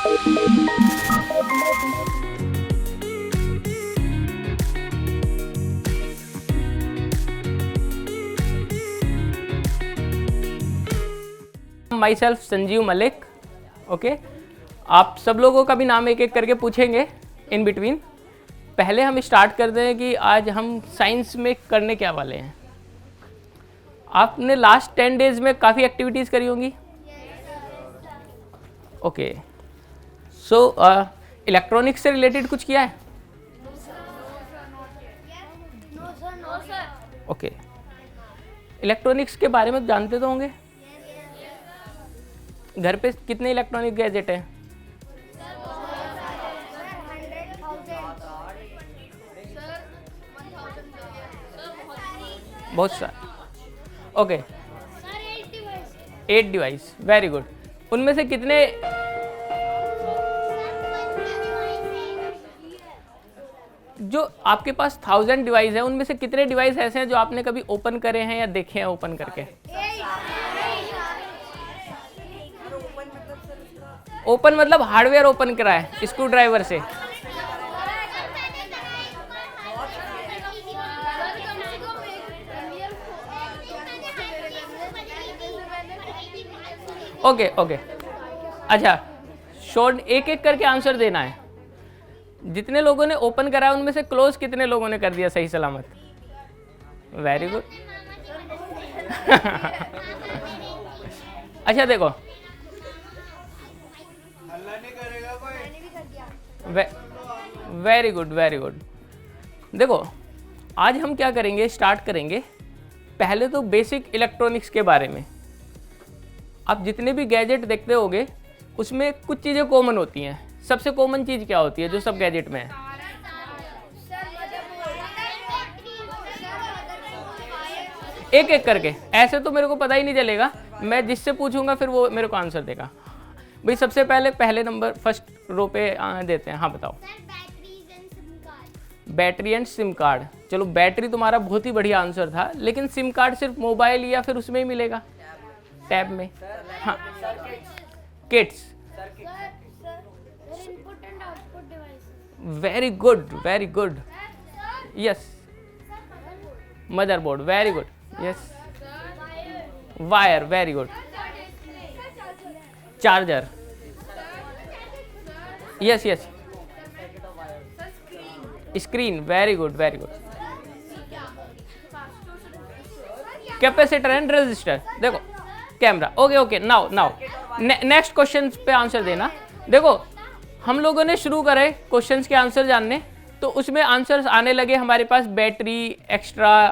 My self Sanjeev Malik. Okay, आप सब लोगों का भी नाम एक एक करके पूछेंगे इन बिटवीन। पहले हम स्टार्ट करते हैं कि आज हम साइंस में करने क्या वाले हैं। आपने लास्ट 10 डेज में काफ़ी एक्टिविटीज़ करी होंगी। ओके, सो इलेक्ट्रॉनिक्स से रिलेटेड कुछ किया है? ओके, इलेक्ट्रॉनिक्स के बारे में जानते तो होंगे। घर पे कितने इलेक्ट्रॉनिक गैजेट हैं? बहुत सारे। Okay, 8 device, very good. उनमें से कितने जो आपके पास 1000 डिवाइस है, उनमें से कितने डिवाइस ऐसे हैं जो आपने कभी ओपन करे हैं या देखे हैं ओपन करके? ओपन मतलब हार्डवेयर ओपन करा है स्क्रू ड्राइवर से। ओके ओके, अच्छा, शॉर्ट एक एक करके आंसर देना है। जितने लोगों ने ओपन करा है उनमें से क्लोज कितने लोगों ने कर दिया सही सलामत? Very good. अच्छा देखो, वेरी गुड वेरी गुड। देखो, आज हम क्या करेंगे, स्टार्ट करेंगे पहले तो बेसिक इलेक्ट्रॉनिक्स के बारे में। आप जितने भी गैजेट देखते होगे उसमें कुछ चीज़ें कॉमन होती हैं। सबसे कॉमन चीज़ क्या होती है जो सब गैजेट में है? एक एक करके, ऐसे तो मेरे को पता ही नहीं चलेगा। मैं जिससे पूछूंगा फिर वो मेरे को आंसर देगा। भाई सबसे पहले नंबर फर्स्ट रो पे देते हैं। हाँ बताओ। Battery and SIM card. चलो, बैटरी तुम्हारा बहुत ही बढ़िया आंसर था, लेकिन सिम कार्ड सिर्फ मोबाइल या फिर उसमें ही मिलेगा, टैब में। हाँ, kits. Very good very good, yes. Motherboard, very good, yes. Wire, very good. Charger, yes yes. Screen, very good very good. Capacitor and resistor. देखो, camera. Okay okay, now next question पे answer देना। देखो, हम लोगों ने शुरू करे questions के आंसर जानने, तो उसमें आंसर्स आने लगे हमारे पास बैटरी, एक्स्ट्रा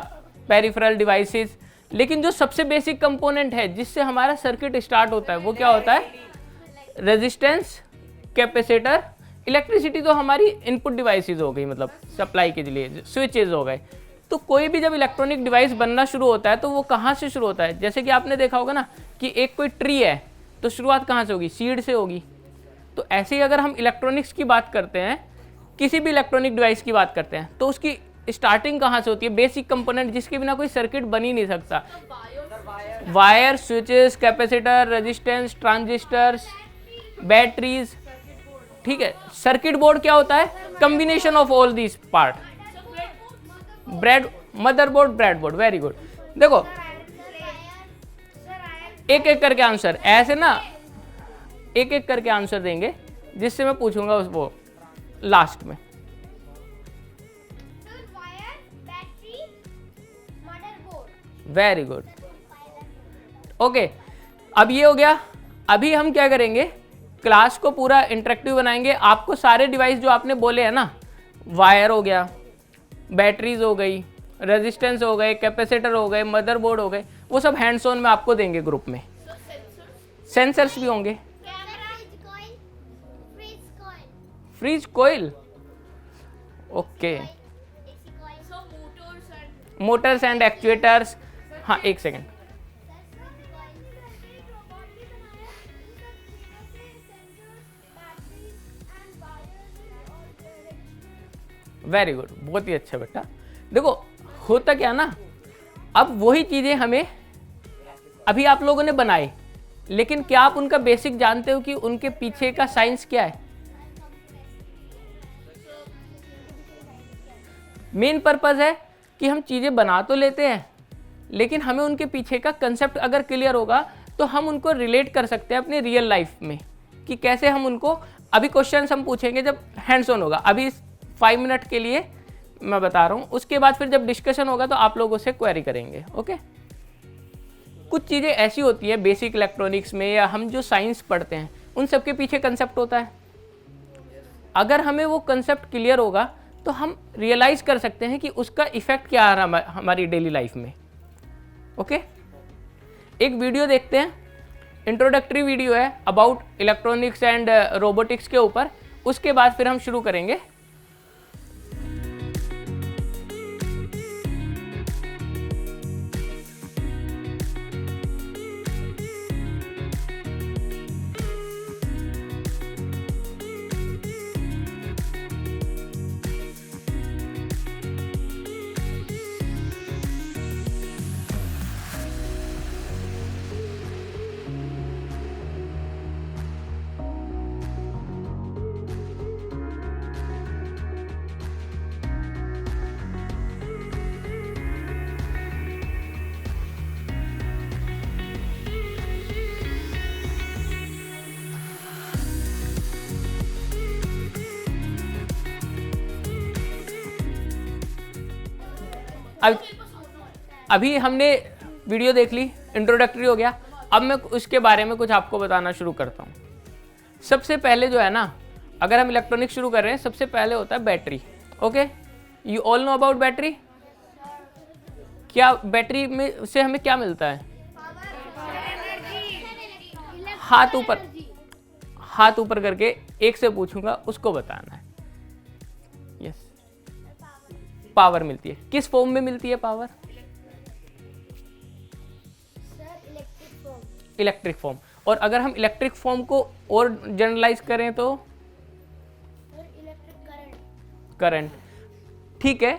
पेरिफेरल डिवाइसेस। लेकिन जो सबसे बेसिक कंपोनेंट है जिससे हमारा सर्किट स्टार्ट होता है वो क्या होता है? Resistance, capacitor. इलेक्ट्रिसिटी तो हमारी इनपुट डिवाइसेस हो गई, मतलब सप्लाई के लिए स्विचेस हो गए। तो कोई भी जब इलेक्ट्रॉनिक डिवाइस बनना शुरू होता है तो वो कहाँ से शुरू होता है? जैसे कि आपने देखा होगा ना कि एक कोई ट्री है तो शुरुआत कहाँ से होगी? सीड से होगी। तो ऐसे ही अगर हम इलेक्ट्रॉनिक्स की बात करते हैं, किसी भी इलेक्ट्रॉनिक डिवाइस की बात करते हैं, तो उसकी स्टार्टिंग कहाँ से होती है? बेसिक कंपोनेंट जिसके बिना कोई सर्किट बन ही नहीं सकता। Wire, switches, capacitor, resistance, transistors, batteries. ठीक है, सर्किट बोर्ड क्या होता है? Combination of all these part. Motherboard, breadboard, very good. देखो, एक एक करके आंसर, ऐसे ना एक एक करके आंसर देंगे, जिससे मैं पूछूंगा उस वो लास्ट में। Very good, okay. अब ये हो गया। अभी हम क्या करेंगे, क्लास को पूरा इंटरेक्टिव बनाएंगे। आपको सारे डिवाइस जो आपने बोले हैं ना, वायर हो गया, बैटरीज हो गई, रेजिस्टेंस हो गए, कैपेसिटर हो गए, मदरबोर्ड हो गए, वो सब हैंड्स ऑन में आपको देंगे ग्रुप में। सेंसर्स भी होंगे। Freeze coil, okay. Motors and actuators. हाँ, एक सेकेंड। वेरी गुड, बहुत ही अच्छा बेटा। देखो, होता क्या ना, अब वही चीजें हमें अभी आप लोगों ने बनाए, लेकिन क्या आप उनका बेसिक जानते हो कि उनके पीछे का साइंस क्या है? मेन पर्पस है कि हम चीज़ें बना तो लेते हैं, लेकिन हमें उनके पीछे का कंसेप्ट अगर क्लियर होगा तो हम उनको रिलेट कर सकते हैं अपने रियल लाइफ में, कि कैसे हम उनको, अभी क्वेश्चन हम पूछेंगे जब हैंड्स ऑन होगा, अभी 5 मिनट के लिए मैं बता रहा हूँ, उसके बाद फिर जब डिस्कशन होगा तो आप लोगों से क्वेरी करेंगे। ओके, कुछ चीज़ें ऐसी होती है बेसिक इलेक्ट्रॉनिक्स में या हम जो साइंस पढ़ते हैं उन सब के पीछे कंसेप्ट होता है। अगर हमें वो कंसेप्ट क्लियर होगा तो हम रियलाइज़ कर सकते हैं कि उसका इफेक्ट क्या आ रहा है हमारी डेली लाइफ में। ओके, एक वीडियो देखते हैं, इंट्रोडक्टरी वीडियो है अबाउट इलेक्ट्रॉनिक्स एंड रोबोटिक्स के ऊपर, उसके बाद फिर हम शुरू करेंगे। अभी हमने वीडियो देख ली, इंट्रोडक्टरी हो गया, अब मैं उसके बारे में कुछ आपको बताना शुरू करता हूँ। सबसे पहले जो है ना, अगर हम इलेक्ट्रॉनिक्स शुरू कर रहे हैं, सबसे पहले होता है battery. Okay, you all know about battery. क्या बैटरी में से हमें क्या मिलता है? हाथ ऊपर करके एक से पूछूंगा, उसको बताना है। यस, पावर मिलती है। किस फॉर्म में मिलती है पावर? Electric form. और अगर हम इलेक्ट्रिक फॉर्म को और जनरलाइज करें तो करंट। ठीक है,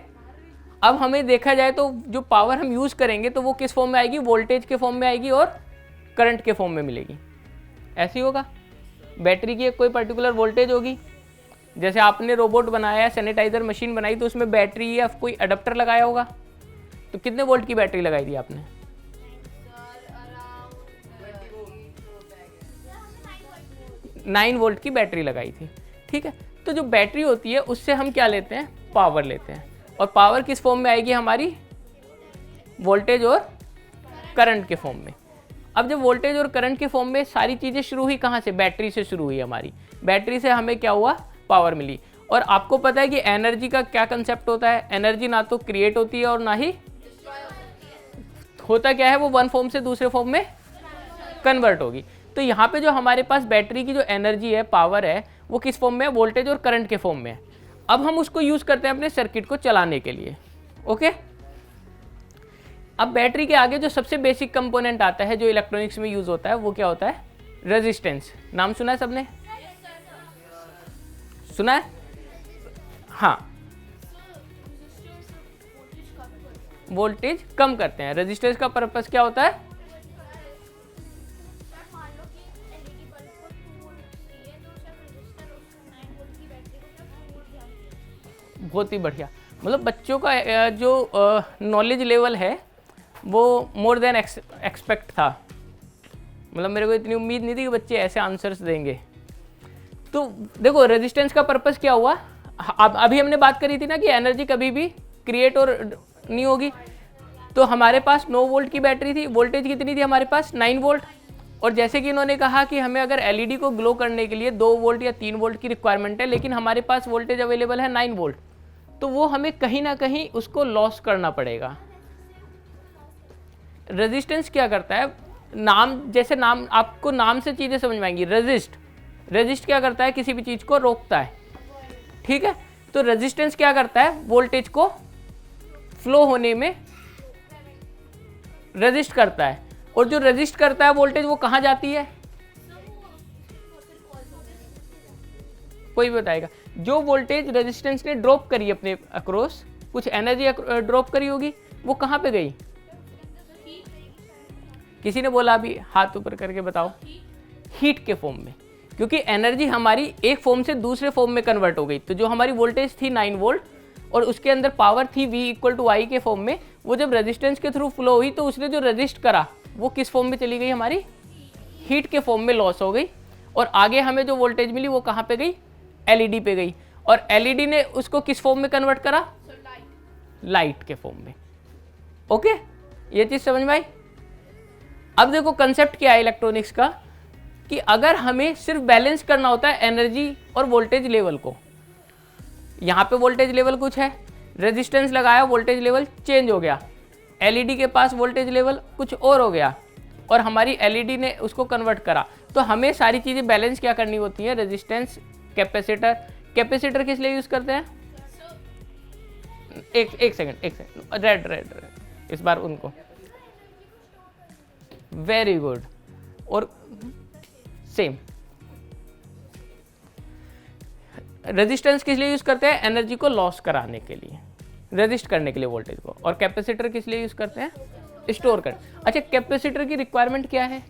अब हमें देखा जाए तो जो पावर हम यूज करेंगे तो वो किस फॉर्म में आएगी? वोल्टेज के फॉर्म में आएगी और करंट के फॉर्म में मिलेगी। ऐसे ही होगा, बैटरी की कोई पर्टिकुलर वोल्टेज होगी। जैसे आपने रोबोट बनाया, सैनिटाइजर मशीन बनाई, तो उसमें बैटरी या कोई अडेप्टर लगाया होगा, तो कितने वोल्ट की बैटरी लगाई थी आपने? 9 वोल्ट की बैटरी लगाई थी। ठीक है, तो जो बैटरी होती है उससे हम क्या लेते हैं? पावर लेते हैं। और पावर किस फॉर्म में आएगी हमारी? वोल्टेज और करंट के फॉर्म में। अब जब वोल्टेज और करंट के फॉर्म में सारी चीज़ें शुरू हुई कहाँ से? बैटरी से शुरू हुई हमारी। बैटरी से हमें क्या हुआ? पावर मिली। और आपको पता है कि एनर्जी का क्या कंसेप्ट होता है? एनर्जी ना तो क्रिएट होती है और ना ही होता क्या है, वो वन फॉर्म से दूसरे फॉर्म में कन्वर्ट होगी। तो यहाँ पे जो हमारे पास बैटरी की जो एनर्जी है, पावर है, वो किस फॉर्म में है? वोल्टेज और करंट के फॉर्म में है। अब हम उसको यूज़ करते हैं अपने सर्किट को चलाने के लिए। ओके, अब बैटरी के आगे जो सबसे बेसिक कंपोनेंट आता है जो इलेक्ट्रॉनिक्स में यूज़ होता है, वो क्या होता है? रेजिस्टेंस। नाम सुना है सबने? सुना है? हाँ, वोल्टेज कम करते हैं। रेजिस्टेंस का पर्पस क्या होता है? बहुत ही बढ़िया, मतलब बच्चों का जो नॉलेज लेवल है वो मोर देन एक्सपेक्ट था। मतलब मेरे को इतनी उम्मीद नहीं थी कि बच्चे ऐसे आंसर्स देंगे। तो देखो, रेजिस्टेंस का पर्पस क्या हुआ? अभी हमने बात करी थी ना कि एनर्जी कभी भी क्रिएट और नहीं होगी। तो हमारे पास 9 वोल्ट की बैटरी थी, वोल्टेज कितनी थी हमारे पास? 9 वोल्ट। और जैसे कि इन्होंने कहा कि हमें अगर एलईडी को ग्लो करने के लिए 2 वोल्ट या 3 वोल्ट की रिक्वायरमेंट है, लेकिन हमारे पास वोल्टेज अवेलेबल है 9 वोल्ट, तो वो हमें कहीं ना कहीं उसको लॉस करना पड़ेगा। रेजिस्टेंस क्या करता है? नाम, जैसे नाम, आपको नाम से चीज़ें समझ में आएंगी। रेजिस्ट क्या करता है? किसी भी चीज़ को रोकता है। ठीक है, तो रेजिस्टेंस क्या करता है? वोल्टेज को फ्लो होने में रेजिस्ट करता है। और जो रेजिस्ट करता है वोल्टेज, वो कहाँ जाती है? कोई बताएगा? जो वोल्टेज रेजिस्टेंस ने ड्रॉप करी अपने अक्रॉस, कुछ एनर्जी ड्रॉप करी होगी, वो कहाँ पे गई? किसी ने बोला अभी, हाथ ऊपर करके बताओ। हीट के फॉर्म में, क्योंकि एनर्जी हमारी एक फॉर्म से दूसरे फॉर्म में कन्वर्ट हो गई। तो जो हमारी वोल्टेज थी 9 वोल्ट और उसके अंदर पावर थी V इक्वल टू I के फॉर्म में, वो जब रेजिस्टेंस के थ्रू फ्लो हुई तो उसने जो रेजिस्ट करा वो किस फॉर्म में चली गई, हमारी हीट के फॉर्म में लॉस हो गई। और आगे हमें जो वोल्टेज मिली वो कहाँ पे गई, LED पे गई। और LED ने उसको किस फॉर्म में कन्वर्ट करा, लाइट के फॉर्म में। ओके, ये चीज समझ में आई। अब देखो कंसेप्ट क्या है इलेक्ट्रॉनिक्स का, कि अगर हमें सिर्फ बैलेंस करना होता है एनर्जी और वोल्टेज लेवल को, यहाँ पे वोल्टेज लेवल कुछ है, रेजिस्टेंस लगाया, वोल्टेज लेवल चेंज हो गया, LED के पास वोल्टेज लेवल कुछ और हो गया और हमारी LED ने उसको कन्वर्ट करा, तो हमें सारी चीज़ें बैलेंस क्या करनी होती है, रेजिस्टेंस, कैपेसिटर। कैपेसिटर किस लिए यूज़ करते हैं, एक सेकंड, रेड इस बार उनको, वेरी गुड। और सेम रेजिस्टेंस किस लिए यूज करते हैं, एनर्जी को लॉस कराने के लिए, रेजिस्ट करने के लिए वोल्टेज को। और कैपेसिटर किस लिए यूज करते हैं, स्टोर कर। अच्छा, कैपेसिटर की रिक्वायरमेंट क्या है,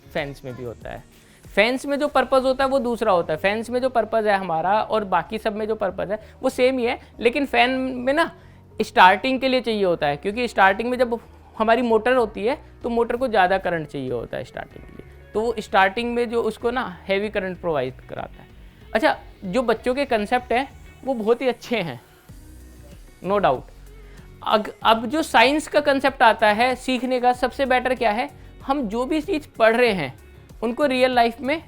फैंस में भी होता है। फैंस में जो पर्पस होता है वो दूसरा होता है। फैंस में जो पर्पस है हमारा और बाकी सब में जो पर्पस है वो सेम ही है, लेकिन फैन में ना स्टार्टिंग के लिए चाहिए होता है, क्योंकि स्टार्टिंग में जब हमारी मोटर होती है तो मोटर को ज़्यादा करंट चाहिए होता है स्टार्टिंग के लिए, तो वो स्टार्टिंग में जो उसको ना हैवी करंट प्रोवाइड कराता है। अच्छा, जो बच्चों के कंसेप्ट हैं वो बहुत ही अच्छे हैं, नो डाउट। अब जो साइंस का कंसेप्ट आता है सीखने का, सबसे बेटर क्या है, हम जो भी चीज़ पढ़ रहे हैं उनको रियल लाइफ में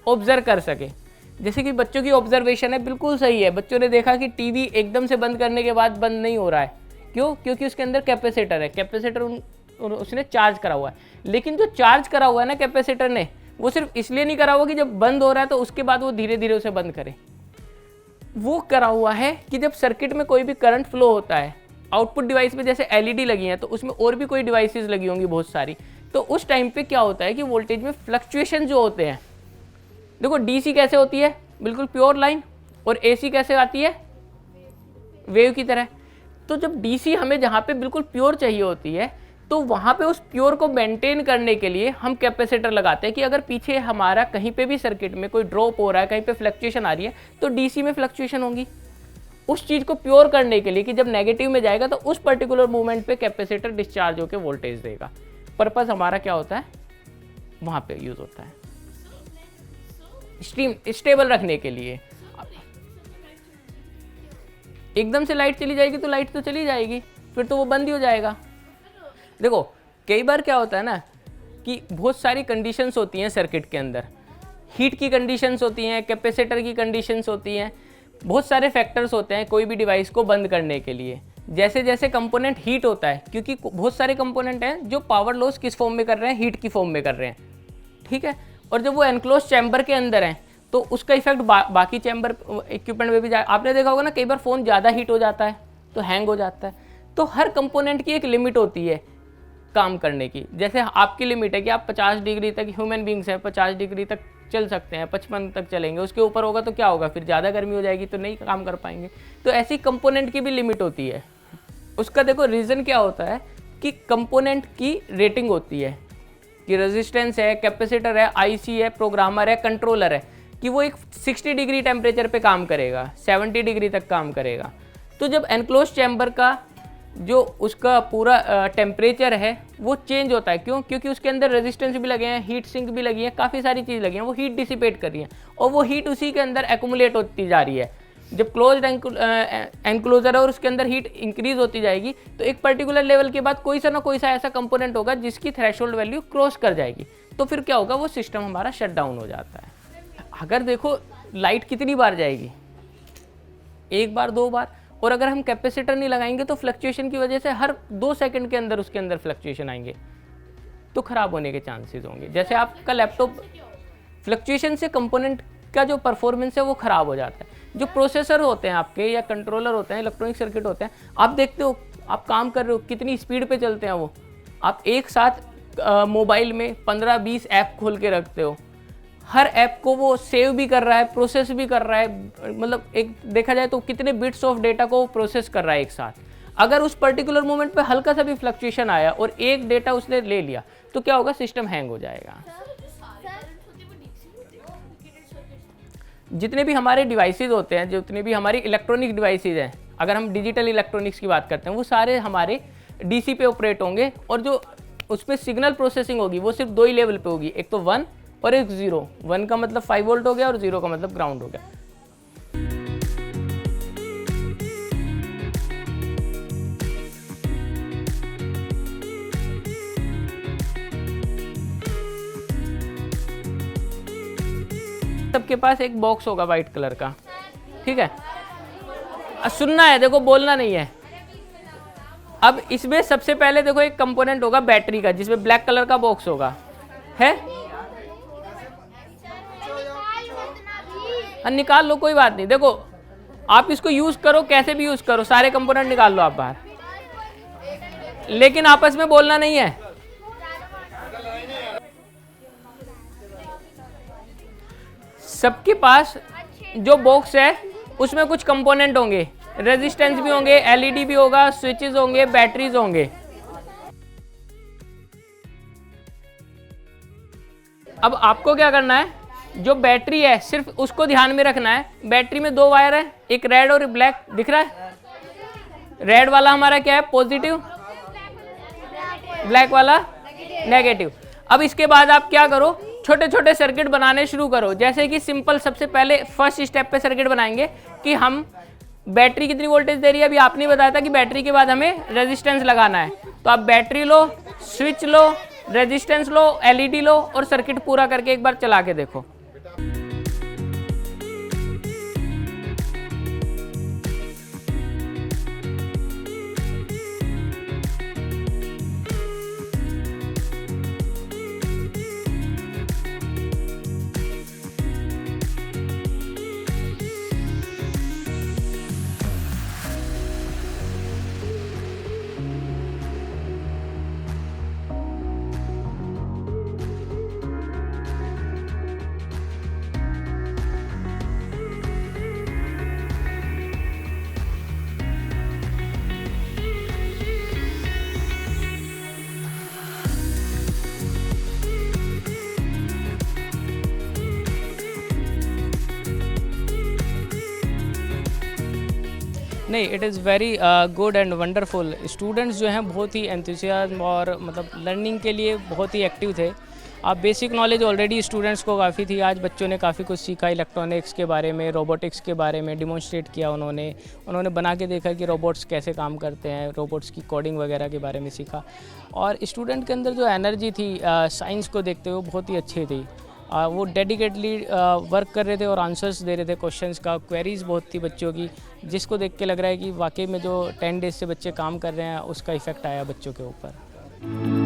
ऑब्जर्व कर सके। जैसे कि बच्चों की ऑब्जर्वेशन है, बिल्कुल सही है। बच्चों ने देखा कि टीवी एकदम से बंद करने के बाद बंद नहीं हो रहा है, क्यों, क्योंकि उसके अंदर कैपेसिटर है, कैपेसिटर उसने चार्ज करा हुआ है। लेकिन जो चार्ज करा हुआ है ना कैपेसिटर ने, वो सिर्फ इसलिए नहीं करा हुआ कि जब बंद हो रहा है तो उसके बाद वो धीरे धीरे उसे बंद करे। वो करा हुआ है कि जब सर्किट में कोई भी करंट फ्लो होता है, आउटपुट डिवाइस में जैसे LED लगी है तो उसमें और भी कोई डिवाइसेस लगी होंगी बहुत सारी, तो उस टाइम पे क्या होता है कि वोल्टेज में फ्लक्चुएशन जो होते हैं, देखो DC कैसे होती है, बिल्कुल प्योर लाइन, और AC कैसे आती है, वेव की तरह। तो जब DC हमें जहाँ पे बिल्कुल प्योर चाहिए होती है, तो वहाँ पे उस प्योर को मेंटेन करने के लिए हम कैपेसिटर लगाते हैं कि अगर पीछे हमारा कहीं पे भी सर्किट में कोई ड्रॉप हो रहा है, कहीं पे फ्लक्चुएशन आ रही है, तो DC में फ्लक्चुएशन होंगी। उस चीज़ को प्योर करने के लिए कि जब नेगेटिव में जाएगा तो उस पर्टिकुलर मोमेंट पे कैपेसिटर डिस्चार्ज होकर वोल्टेज देगा। पर्पस हमारा क्या होता है, वहाँ पे यूज होता है स्ट्रीम स्टेबल रखने के लिए। एकदम से लाइट चली जाएगी तो लाइट तो चली जाएगी, फिर तो वो बंद ही हो जाएगा। देखो कई बार क्या होता है ना कि बहुत सारी कंडीशंस होती हैं सर्किट के अंदर, हीट की कंडीशंस होती हैं, कैपेसिटर की कंडीशंस होती हैं, बहुत सारे फैक्टर्स होते हैं कोई भी डिवाइस को बंद करने के लिए। जैसे जैसे कंपोनेंट हीट होता है, क्योंकि बहुत सारे कंपोनेंट हैं जो पावर लॉस किस फॉर्म में कर रहे हैं, हीट की फॉर्म में कर रहे हैं, ठीक है। और जब वो एनक्लोज चैम्बर के अंदर हैं तो उसका इफेक्ट बाकी चैम्बर इक्विपमेंट में भी जाए। आपने देखा होगा ना, कई बार फ़ोन ज़्यादा हीट हो जाता है तो हैंग हो जाता है। तो हर कंपोनेंट की एक लिमिट होती है काम करने की। जैसे आपकी लिमिट है कि आप 50 डिग्री तक, ह्यूमन बींग्स हैं 50 डिग्री तक चल सकते हैं, 55 तक चलेंगे, उसके ऊपर होगा तो क्या होगा, फिर ज़्यादा गर्मी हो जाएगी तो नहीं काम कर पाएंगे। तो ऐसी कंपोनेंट की भी लिमिट होती है। उसका देखो रीज़न क्या होता है कि कंपोनेंट की रेटिंग होती है कि रेजिस्टेंस है, कैपेसिटर है, IC है, प्रोग्रामर है, कंट्रोलर है, कि वो एक 60 डिग्री टेम्परेचर पे काम करेगा, 70 डिग्री तक काम करेगा। तो जब एनक्लोज चैम्बर का जो उसका पूरा टेम्परेचर है वो चेंज होता है, क्यों, क्योंकि उसके अंदर रेजिस्टेंस भी लगे हैं, हीट सिंक भी लगी है, काफ़ी सारी चीज़ लगी हैं, वो हीट डिसिपेट कर रही है और वो हीट उसी के अंदर एक्यूमुलेट होती जा रही है। जब क्लोज्ड एनक्लोजर है और उसके अंदर हीट इंक्रीज होती जाएगी तो एक पर्टिकुलर लेवल के बाद कोई सा ऐसा कंपोनेंट होगा जिसकी थ्रेशोल्ड वैल्यू क्रॉस कर जाएगी, तो फिर क्या होगा, वो सिस्टम हमारा शट डाउन हो जाता है। अगर देखो लाइट कितनी बार जाएगी, एक बार, 2 बार, और अगर हम कैपेसिटर नहीं लगाएंगे तो फ्लक्चुएशन की वजह से हर 2 सेकंड के अंदर उसके अंदर फ्लक्चुएशन आएंगे तो ख़राब होने के चांसेस होंगे। जैसे आपका लैपटॉप फ्लक्चुएशन से कंपोनेंट का जो परफॉर्मेंस है वो ख़राब हो जाता है। जो प्रोसेसर होते हैं आपके या कंट्रोलर होते हैं, इलेक्ट्रॉनिक सर्किट होते हैं, आप देखते हो आप काम कर रहे हो कितनी स्पीड पे चलते हैं वो। आप एक साथ मोबाइल में 15-20 ऐप खोल के रखते हो, हर ऐप को वो सेव भी कर रहा है, प्रोसेस भी कर रहा है, मतलब एक देखा जाए तो कितने बिट्स ऑफ डेटा को प्रोसेस कर रहा है एक साथ। अगर उस पर्टिकुलर मोमेंट पे हल्का सा भी फ्लक्चुएशन आया और एक डेटा उसने ले लिया तो क्या होगा, सिस्टम हैंग हो जाएगा। जितने भी हमारे डिवाइसेज होते हैं, जितने भी हमारी इलेक्ट्रॉनिक डिवाइसेज हैं, अगर हम डिजिटल इलेक्ट्रॉनिक्स की बात करते हैं, वो सारे हमारे डीसी पे ऑपरेट होंगे और जो उस पर सिग्नल प्रोसेसिंग होगी वो सिर्फ 2 ही लेवल पे होगी, एक तो 1 और एक 0। 1 का मतलब 5 वोल्ट हो गया और 0 का मतलब ग्राउंड हो गया। सबके पास एक बॉक्स होगा वाइट कलर का, ठीक है। सुनना है, देखो बोलना नहीं है। अब इसमें सबसे पहले देखो एक कंपोनेंट होगा बैटरी का, जिसमें ब्लैक कलर का बॉक्स होगा, है। निकाल लो, कोई बात नहीं। देखो आप इसको यूज करो, कैसे भी यूज करो, सारे कंपोनेंट निकाल लो आप बाहर, लेकिन आपस में बोलना नहीं है। सबके पास जो बॉक्स है उसमें कुछ कंपोनेंट होंगे, रेजिस्टेंस भी होंगे, एलईडी भी होगा, स्विचेस होंगे, बैटरीज होंगे। अब आपको क्या करना है, जो बैटरी है सिर्फ उसको ध्यान में रखना है। बैटरी में 2 वायर है, एक रेड और एक ब्लैक, दिख रहा है। रेड वाला हमारा क्या है, पॉजिटिव, ब्लैक वाला नेगेटिव। अब इसके बाद आप क्या करो, छोटे छोटे सर्किट बनाने शुरू करो। जैसे कि सिंपल, सबसे पहले फर्स्ट स्टेप पे सर्किट बनाएंगे कि हम बैटरी कितनी वोल्टेज दे रही है। अभी आपने बताया था कि बैटरी के बाद हमें रेजिस्टेंस लगाना है, तो आप बैटरी लो, स्विच लो, रेजिस्टेंस लो, एलईडी लो और सर्किट पूरा करके एक बार चला के देखो। नहीं, it is very good and wonderful. Students जो हैं बहुत ही एंथुसियाज्म और मतलब लर्निंग के लिए बहुत ही एक्टिव थे। आप बेसिक नॉलेज ऑलरेडी स्टूडेंट्स को काफ़ी थी, आज बच्चों ने काफ़ी कुछ सीखा इलेक्ट्रॉनिक्स के बारे में, रोबोटिक्स के बारे में डिमॉन्स्ट्रेट किया उन्होंने बना के देखा कि रोबोट्स कैसे काम करते हैं, रोबोट्स की कोडिंग वगैरह के बारे में सीखा। और स्टूडेंट के अंदर जो एनर्जी थी साइंस को देखते हुए बहुत ही अच्छी थी। वो डेडिकेटली वर्क कर रहे थे और आंसर्स दे रहे थे क्वेश्चंस का। क्वेरीज़ बहुत थी बच्चों की, जिसको देख के लग रहा है कि वाकई में जो 10 डेज से बच्चे काम कर रहे हैं उसका इफ़ेक्ट आया बच्चों के ऊपर।